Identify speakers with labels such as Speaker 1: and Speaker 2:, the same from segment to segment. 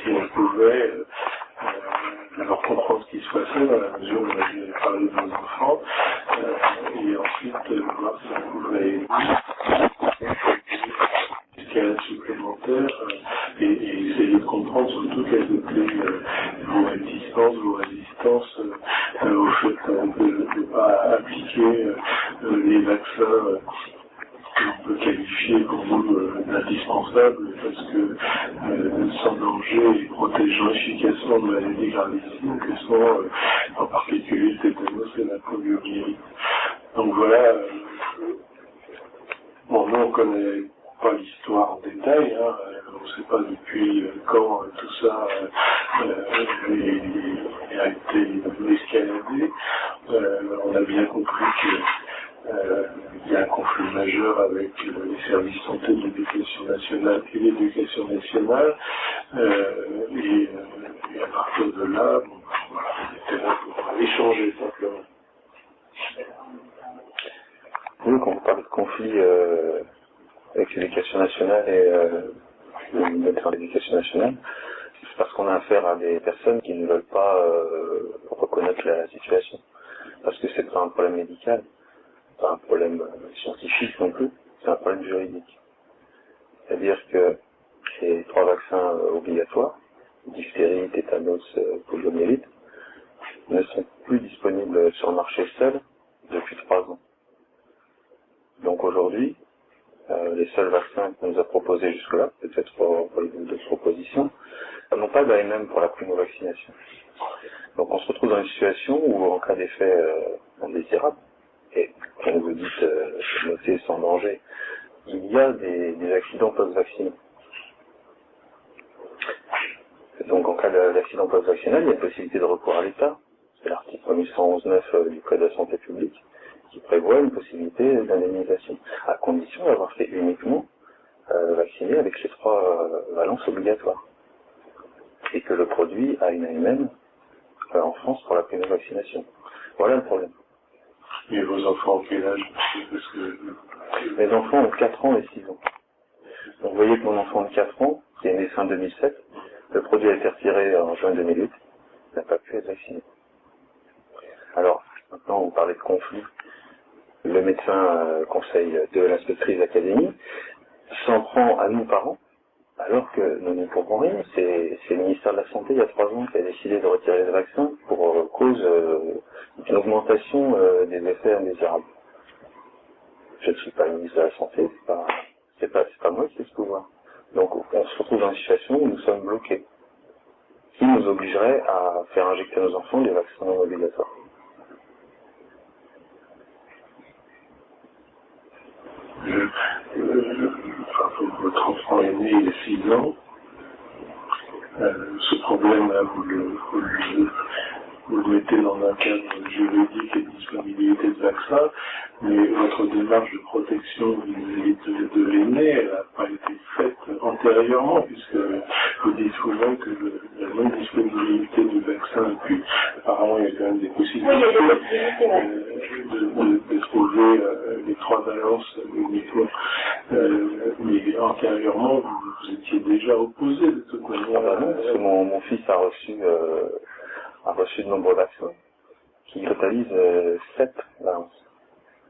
Speaker 1: Et on pouvait alors comprendre ce qui se passait dans la mesure où on avait parlé de nos enfants, et ensuite voir si on pouvait aider jusqu'à l'aide supplémentaire, et essayer de comprendre surtout quelles étaient vos réticences, vos résistances au fait de ne pas appliquer les vaccins qu'on peut qualifier pour nous d'indispensables parce que sans danger et protégeant efficacement de maladies gravissimes que sont en particulier le tétanos et la poliomyélite. Donc voilà, bon, nous on connaît pas l'histoire en détail, hein, on ne sait pas depuis quand tout ça a été escaladé. On a bien compris que il y a un conflit majeur avec les services santé de l'éducation nationale et l'éducation nationale, et à partir de là, bon, voilà, on était là pour échanger simplement.
Speaker 2: Oui, quand on parle de conflit avec l'éducation nationale et le ministère de l'éducation nationale, c'est parce qu'on a affaire à des personnes qui ne veulent pas reconnaître la situation. Parce que c'est pas un problème médical, pas un problème scientifique non plus, c'est un problème juridique. C'est-à-dire que ces 3 vaccins obligatoires, diphtérie, tétanos, poliomyélite, ne sont plus disponibles sur le marché seul depuis 3 ans. Donc aujourd'hui, les seuls vaccins qu'on nous a proposés jusque-là, peut-être pour les d'autres propositions, n'ont pas d'AMM pour la primo-vaccination. Donc on se retrouve dans une situation où, en cas d'effet indésirable, et comme vous dites, noté sans danger, il y a des accidents post-vaccinaux. Donc en cas d'accident post-vaccinal, il y a une possibilité de recours à l'État. C'est l'article 1111-9 du Code de la santé publique qui prévoit une possibilité d'indemnisation, à condition d'avoir fait uniquement vacciné avec les 3 valences obligatoires. Et que le produit a une AMM en France pour la primo-vaccination. Voilà le problème.
Speaker 1: Et vos enfants ont quel âge? Parce que
Speaker 2: mes enfants ont 4 ans et 6 ans. Donc vous voyez que mon enfant de 4 ans, qui est né fin 2007, le produit a été retiré en juin 2008, n'a pas pu être vacciné. Alors, maintenant vous parlez de conflit. Le médecin conseil de l'inspectrice d'académie s'en prend à nous parents, alors que nous ne comprends rien. C'est le ministère de la Santé, il y a 3 ans, qui a décidé de retirer les vaccins pour cause d'une augmentation des effets indésirables. Je ne suis pas le ministre de la Santé, c'est pas moi qui ai ce pouvoir. Donc on se retrouve dans une situation où nous sommes bloqués, qui nous obligerait à faire injecter nos enfants des vaccins obligatoires.
Speaker 1: Votre enfant est né il y a 6 ans. Ce problème-là, vous le mettez dans un cadre juridique et de disponibilité de vaccins, mais votre démarche de protection vis-à-vis de l'aîné, elle n'a pas été faite antérieurement, puisque vous dites souvent que la non-disponibilité du vaccin, et puis apparemment il y a quand même des possibilités de trouver les 3 valences uniquement, mais antérieurement vous étiez déjà opposé de toute manière.
Speaker 2: Ah bah non, parce que mon fils a reçu de nombreux vaccins qui totalisent 7 valences.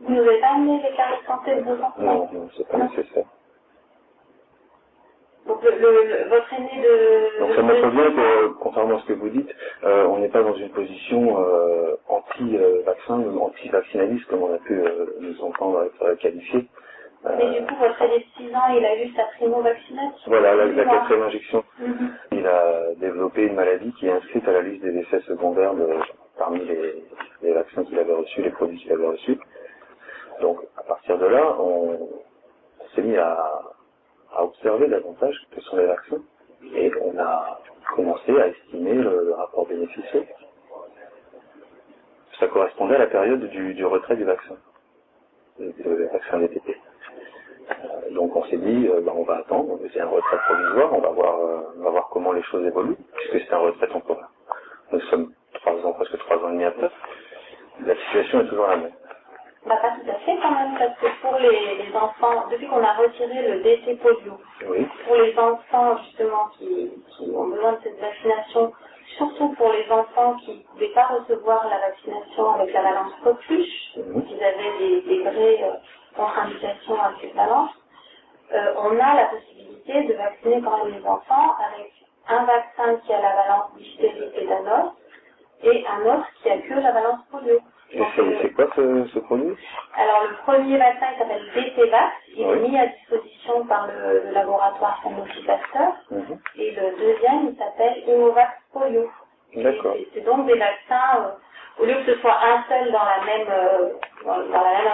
Speaker 3: Vous n'avez pas amené les cartes de santé de vos enfants?
Speaker 2: Non, c'est pas nécessaire.
Speaker 3: Donc votre aîné de...
Speaker 2: Donc ça montre bien que, contrairement à ce que vous dites, on n'est pas dans une position anti-vaccin ou anti-vaccinaliste, comme on a pu nous entendre être qualifié.
Speaker 3: Mais du coup, votre aîné de 6 ans, il a eu sa primo-vaccination?
Speaker 2: Voilà, la 4e injection. Il a développé une maladie qui est inscrite à la liste des effets secondaires parmi les vaccins qu'il avait reçus, les produits qu'il avait reçus. Donc, à partir partir de là, on s'est mis à observer davantage que sont les vaccins. Et on a commencé à estimer le rapport bénéfice. Ça correspondait à la période du retrait du vaccin, le vaccin DTP. Donc on s'est dit, on va attendre, c'est un retrait provisoire, on va voir comment les choses évoluent, puisque c'est un retrait temporaire. Nous sommes presque 3 ans et demi après. La situation est toujours la même.
Speaker 3: Bah, pas tout à fait quand même, parce que pour les enfants, depuis qu'on a retiré le DT polio,
Speaker 2: Oui.
Speaker 3: pour les enfants justement qui ont besoin de cette vaccination, surtout pour les enfants qui ne pouvaient pas recevoir la vaccination avec la valence coqueluche, qu'ils avaient des vraies contre-indications à cette valence, on a la possibilité de vacciner quand même les enfants avec un vaccin qui a la valence diphtérie tétanos et un autre qui a que la valence polio.
Speaker 2: Et c'est quoi ce produit?
Speaker 3: Alors le premier vaccin il s'appelle DTVax, il est mis à disposition par le laboratoire Sanofi Pasteur, et le deuxième il s'appelle Immovax Polio.
Speaker 2: D'accord.
Speaker 3: C'est donc des vaccins, au lieu que ce soit un seul dans la même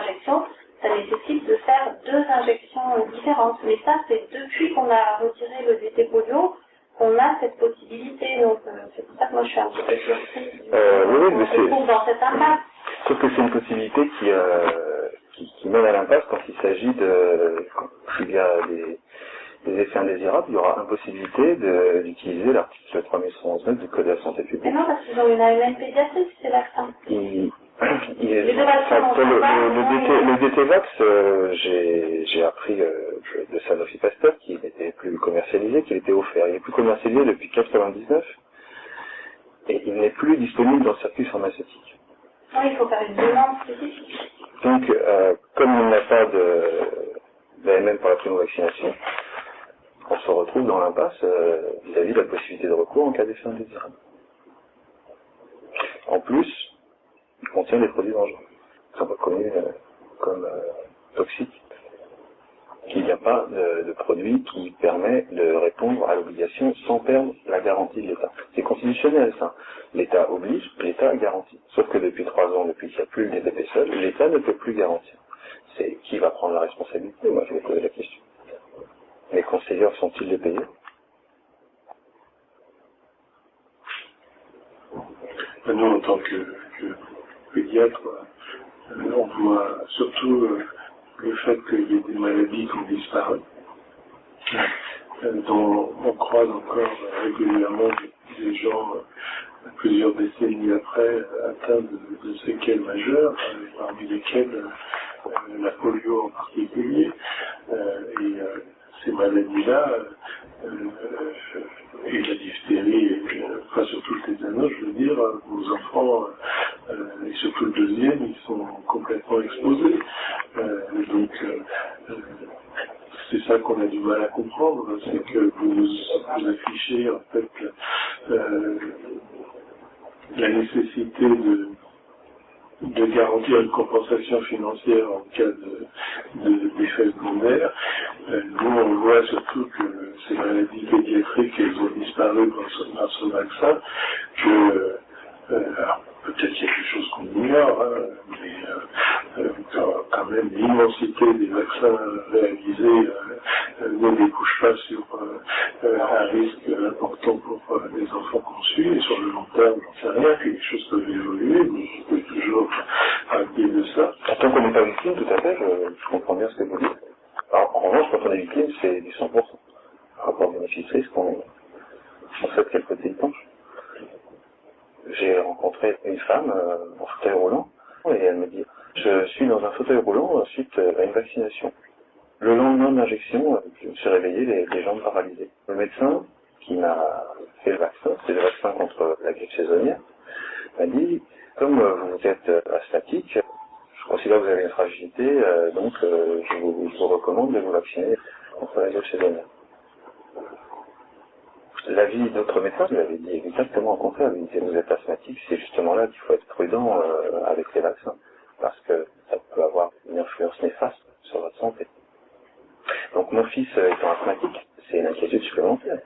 Speaker 3: injection, ça nécessite de faire 2 injections différentes. Mais ça c'est depuis qu'on a retiré le DT polio qu'on a cette possibilité, donc c'est pour ça que moi je suis un petit peu surprise.
Speaker 2: Oui, mais
Speaker 3: on se trouve dans cette impasse.
Speaker 2: Sauf que c'est une possibilité qui mène à l'impasse quand il s'agit s'il y a des effets indésirables, il y aura impossibilité d'utiliser l'article 3111 du Code de la santé publique.
Speaker 3: Mais non, parce qu'ils ont une AMN pédiatrique, ces vaccins.
Speaker 2: Le DTVax, j'ai appris de Sanofi Pasteur qu'il n'était plus commercialisé, qu'il était offert. Il n'est plus commercialisé depuis 1999 et il n'est plus disponible dans le circuit pharmaceutique.
Speaker 3: Oui, il faut faire une demande spécifique.
Speaker 2: Donc, comme il n'y a pas d'AMN pour la primo-vaccination, on se retrouve dans l'impasse vis-à-vis de la possibilité de recours en cas d'effet indésirable. En plus, il contient des produits dangereux, qui sont reconnus comme toxiques. Il n'y a pas de produit qui permet de répondre à l'obligation sans perdre la garantie de l'État. C'est constitutionnel, ça. L'État oblige, l'État garantit. Sauf que depuis 3 ans, depuis qu'il n'y a plus le DTP seul, l'État ne peut plus garantir. C'est qui va prendre la responsabilité? Moi, je vais poser la question. Les conseillers sont-ils les payés?
Speaker 1: Nous, en tant que pédiatre, on voit surtout le fait qu'il y ait des maladies qui ont disparu, dont on croise encore régulièrement des gens, plusieurs décennies après, atteints de séquelles majeures, parmi lesquelles la polio en particulier, et ces maladies-là, et la diphtérie, enfin surtout le tétanos, je veux dire, vos enfants, et surtout le deuxième, ils sont complètement exposés. Donc, c'est ça qu'on a du mal à comprendre, c'est que vous affichez en fait la nécessité de garantir une compensation financière en cas d'effet secondaire. Nous, on voit surtout que ces maladies pédiatriques, elles ont disparu par ce vaccin, que alors, peut-être qu'il y a quelque chose qu'on ignore, mais quand même l'immensité des vaccins réalisés ne débouche pas sur un risque important pour les enfants conçus, et sur le long terme, j'en sais rien, que les choses peuvent évoluer, mais je peux toujours parler de ça.
Speaker 2: Tant qu'on n'est pas victime, tout à fait, je comprends bien ce que vous dites. Alors, en revanche, quand on est victime, c'est du 100%. Rapport bénéfice-risque, on sait de quel côté il penche. J'ai rencontré une femme en fauteuil roulant, et elle me dit, je suis dans un fauteuil roulant suite à une vaccination. Le lendemain de l'injection, je me suis réveillé les jambes paralysées. Le médecin qui m'a fait le vaccin, c'est le vaccin contre la grippe saisonnière, m'a dit, comme vous êtes asthmatique, je considère que vous avez une fragilité, donc je vous recommande de vous vacciner contre la grippe saisonnière. L'avis d'autres médecins lui avait dit exactement au contraire. Il disait, vous êtes asthmatique, c'est justement là qu'il faut être prudent avec les vaccins, parce que ça peut avoir une influence néfaste sur votre santé. Donc mon fils étant asthmatique, c'est une inquiétude supplémentaire.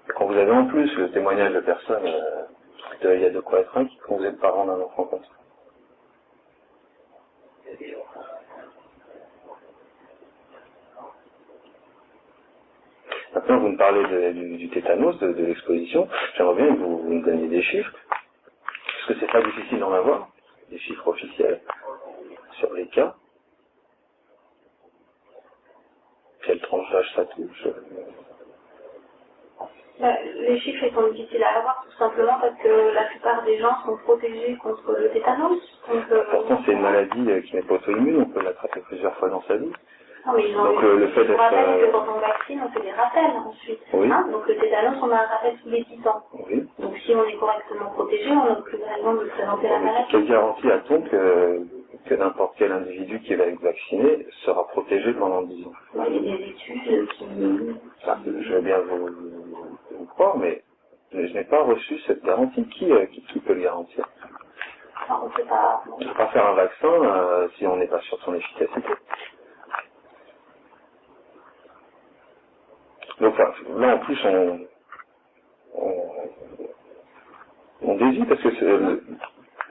Speaker 2: Et quand vous avez en plus le témoignage de personnes, il y a de quoi être inquiet quand vous êtes parent d'un enfant comme ça. Maintenant, vous me parlez du tétanos, de l'exposition. J'aimerais bien que vous me donniez des chiffres, parce que c'est pas difficile d'en avoir, des chiffres officiels sur les cas. Quelle tranche d'âge ça touche?
Speaker 3: Les chiffres sont difficiles à avoir tout simplement parce que la plupart des gens sont protégés contre le tétanos.
Speaker 2: Pourtant, c'est une maladie qui n'est pas auto-immune, on peut l'attraper plusieurs fois dans sa vie.
Speaker 3: Non, mais
Speaker 2: donc le fait d'être...
Speaker 3: rappelle que quand on vaccine, on fait des rappels ensuite.
Speaker 2: Oui.
Speaker 3: Hein, donc le tétanos, on a un rappel tous les 10 ans.
Speaker 2: Oui.
Speaker 3: Donc si on est correctement protégé, on n'a plus raison de présenter la maladie.
Speaker 2: Quelle garantie a-t-on que n'importe quel individu qui va être vacciné sera protégé pendant 10 ans?
Speaker 3: Il y a des études qui...
Speaker 2: Je veux bien vous croire, mais je n'ai pas reçu cette garantie. Qui peut le garantir?
Speaker 3: Enfin, on ne peut pas...
Speaker 2: On ne peut pas faire un vaccin si on n'est pas sûr de son efficacité. Donc là, en plus, on désire, parce que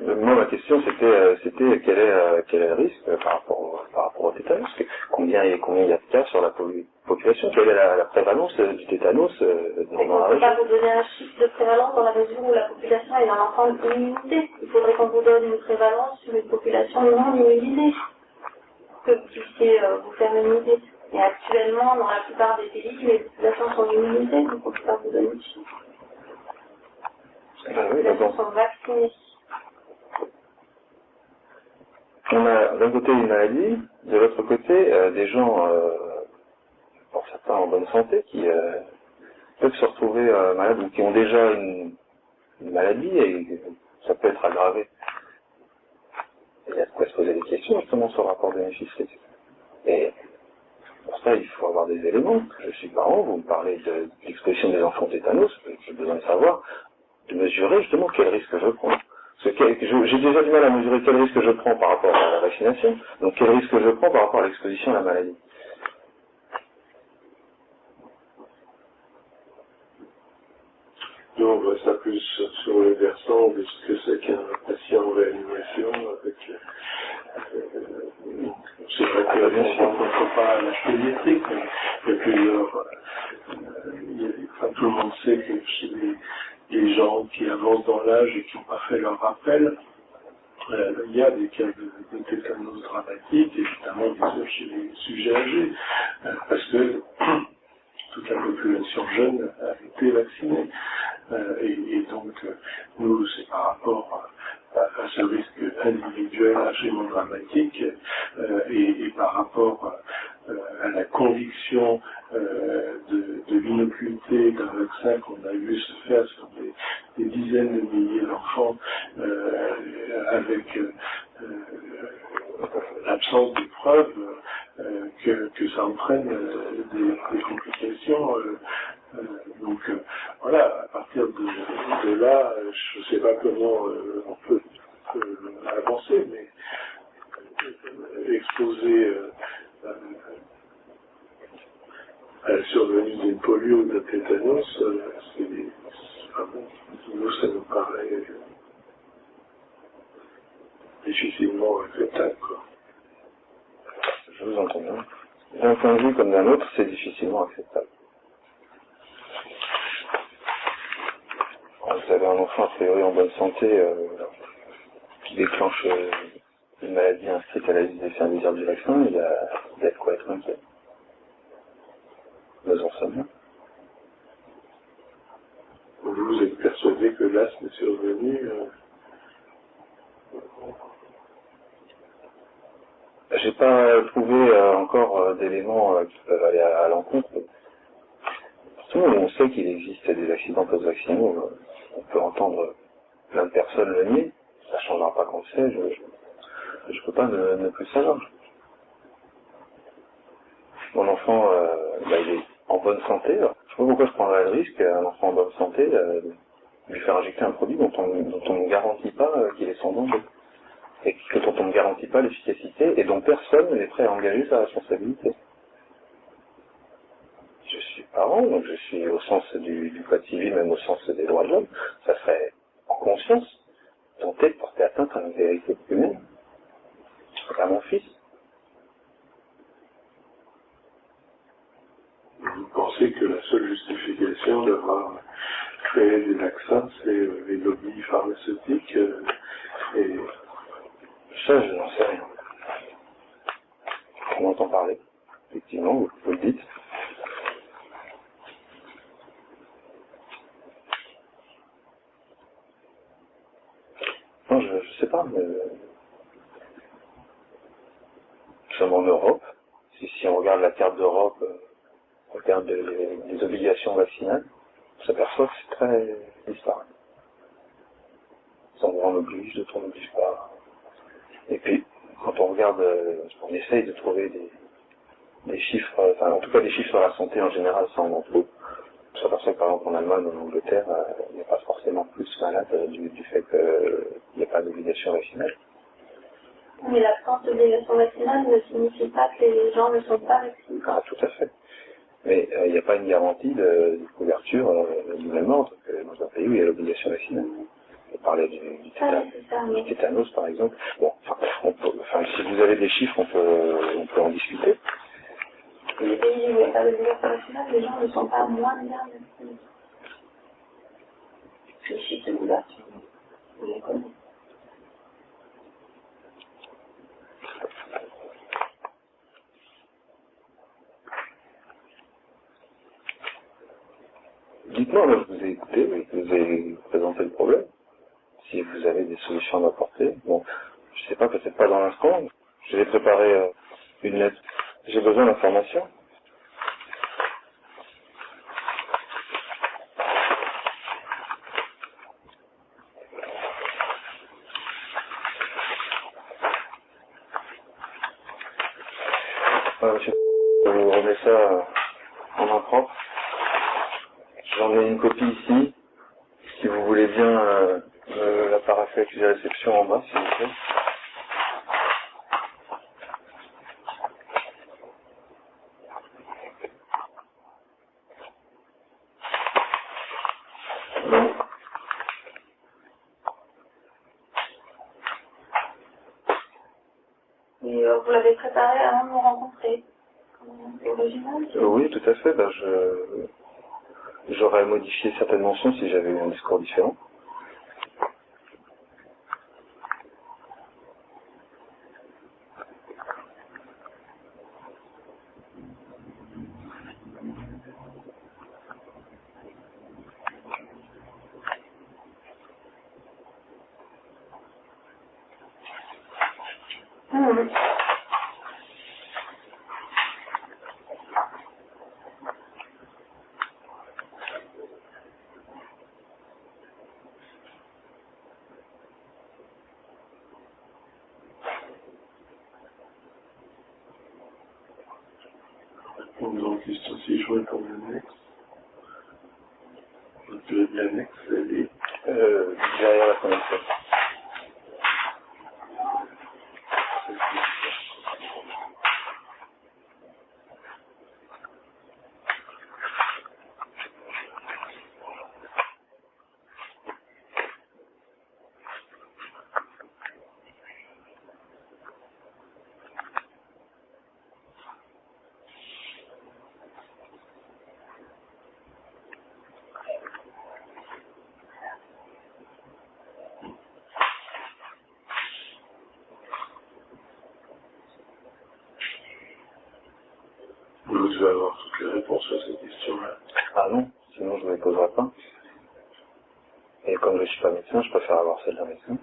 Speaker 2: moi, ma question, c'était quel est le risque par rapport au tétanos? Combien il y a de cas sur la population? Quelle est la prévalence du tétanos dans la
Speaker 3: région? On ne peut pas
Speaker 2: région?
Speaker 3: vous donner un chiffre de prévalence dans la mesure où la population est dans l'ensemble immunisée. Il faudrait qu'on vous donne une prévalence sur une population non immunisée, que vous puissiez vous faire une idée. Et actuellement, dans la plupart des pays, les populations sont immunisées, donc on ne peut pas vous donner de chiffres. Les populations sont vaccinées.
Speaker 2: On a d'un côté une maladie, de l'autre côté des gens, pour certains en bonne santé, qui peuvent se retrouver malades ou qui ont déjà une maladie et ça peut être aggravé. Et il y a de quoi se poser des questions justement sur le rapport bénéfice-risque. Et pour ça, il faut avoir des éléments. Je suis parent, vous me parlez de l'exposition des enfants au tétanos, j'ai besoin de savoir, de mesurer justement quel risque je prends. Parce que j'ai déjà du mal à mesurer quel risque je prends par rapport à la vaccination, donc quel risque je prends par rapport à l'exposition à la maladie.
Speaker 1: Nous, on voit ça plus sur le versant de ce que c'est qu'un patient en réanimation avec... c'est vrai que bien sûr, on ne faut pas l'acheter électrique, mais il y a plusieurs... tout le monde sait que chez les gens qui avancent dans l'âge et qui n'ont pas fait leur rappel, il y a des cas de tétanos dramatiques, évidemment bien sûr chez les sujets âgés, parce que toute la population jeune a été vaccinée. Et donc, nous, c'est par rapport à ce risque individuel absolument dramatique et par rapport à la conviction de l'inocuité d'un vaccin qu'on a vu se faire sur des dizaines de milliers d'enfants avec l'absence de preuves que ça entraîne des complications. Donc voilà, à partir de là, je ne sais pas comment on peut avancer, mais exposer à la survenue d'une polio ou d'un tétanos, nous, ça nous paraît difficilement acceptable, quoi.
Speaker 2: Je vous entends bien. D'un point de vue comme d'un autre, c'est difficilement acceptable. Quand vous avez un enfant a priori en bonne santé qui déclenche une maladie inscrite à la liste des services du vaccin, il y a de quoi être inquiet. Nous en sommes bien.
Speaker 1: Vous êtes persuadé que l'asthme est survenu
Speaker 2: J'ai pas trouvé encore d'éléments qui peuvent aller à l'encontre. Surtout, on sait qu'il existe des accidents post-vaccinaux. On peut entendre plein de personnes le nier. Ça ne changera pas qu'on le sait. Je ne peux pas ne plus savoir. Mon enfant, il est en bonne santé. Alors, je ne sais pas pourquoi je prendrais le risque, un enfant en bonne santé, de lui faire injecter un produit dont on ne garantit pas qu'il est sans danger. Et dont on ne garantit pas l'efficacité et dont personne n'est prêt à engager sa responsabilité. Je suis parent, donc je suis au sens du code civil, même au sens des droits de l'homme, ça serait en conscience tenter de porter atteinte à l'intégrité humaine, à mon fils.
Speaker 1: Vous pensez que la seule travail des AXA, c'est les lobbies pharmaceutiques. Et
Speaker 2: ça, je n'en sais rien. On entend parler, effectivement, vous le dites. Non, je ne sais pas, mais nous sommes en Europe. Si on regarde la carte d'Europe, on regarde les obligations vaccinales, on s'aperçoit que c'est très disparate. On oblige, d'autres on n'oblige pas. Et puis, quand on regarde, on essaye de trouver des chiffres, enfin en tout cas des chiffres sur la santé en général sans manteau. On s'aperçoit que par exemple en Allemagne ou en Angleterre, il n'y a pas forcément plus malade du fait qu'il n'y a pas d'obligation vaccinale.
Speaker 3: Mais l'absence d'obligation vaccinale ne signifie pas que les gens ne sont pas vaccinés.
Speaker 2: Ah, tout à fait. Mais il n'y a pas une garantie de couverture du même ordre que dans un pays où il y a l'obligation vaccinale. On parlait du tétanos, par exemple. Bon, si vous avez des chiffres, on peut en discuter.
Speaker 3: Les pays où il n'y a pas d'obligation vaccinale, les gens ne sont pas moins bien vaccinés. Les chiffres de couverture, vous les connaissez.
Speaker 2: Dites-moi, là, je vous ai écouté, oui, je vous ai présenté le problème. Si vous avez des solutions à m'apporter, bon, je sais pas, peut-être pas dans l'instant. Je vais préparer une lettre. J'ai besoin d'informations. Monsieur, je vous remets ça en main propre. J'en ai une copie ici. Si vous voulez bien la parapher accusé réception en bas, s'il vous plaît.
Speaker 3: Et vous l'avez préparé avant de nous rencontrer. C'est original.
Speaker 2: Oui, tout à fait. Ben, j'aurais modifié certaines mentions si j'avais eu un discours différent.
Speaker 1: Donc, juste aussi jouer comme l'annexe. La durée de l'annexe, elle est
Speaker 2: Derrière la connexion.
Speaker 1: vous devez avoir toutes les réponses à cette question-là.
Speaker 2: Ah non, sinon je ne les poserai pas. Et comme je ne suis pas médecin, je préfère avoir celle d'un médecin.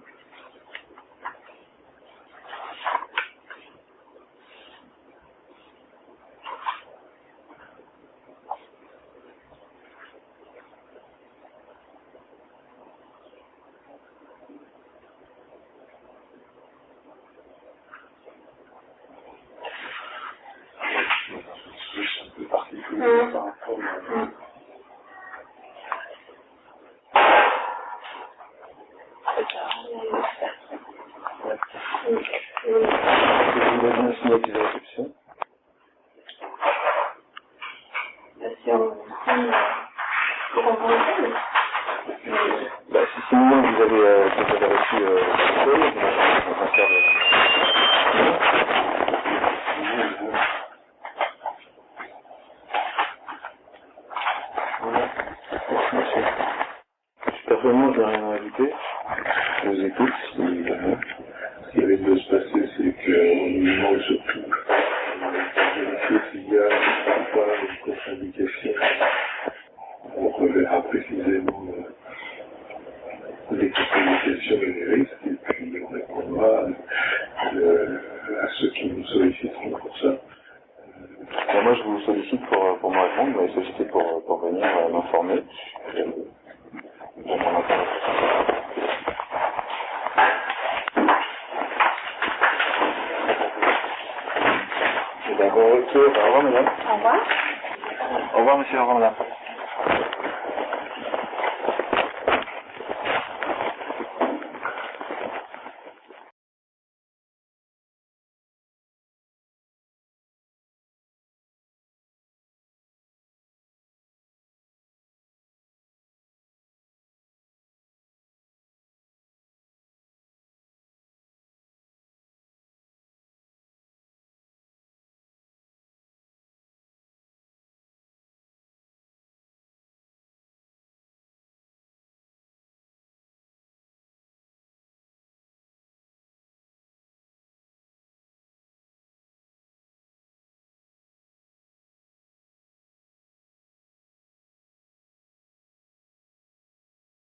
Speaker 1: C'est un peu particulier par rapport à...
Speaker 2: Je vous donne un signe de réception. Si sinon vous avez reçu le code, on va faire n'avez rien à ajouter? Je vous écoute.
Speaker 1: Ce qui risque de se passer, c'est qu'on nous demande surtout de vérifier s'il y a ou pas une contre-indication. On reverra précisément les contre-indications et les risques, et puis on répondra à ceux qui nous solliciteront pour ça.
Speaker 2: Moi, je vous sollicite pour me répondre, vous m'avez sollicité pour venir m'informer. J'attends l'information. Bon retour. Au revoir, madame.
Speaker 3: Au revoir.
Speaker 2: Au revoir, monsieur. Au revoir, madame.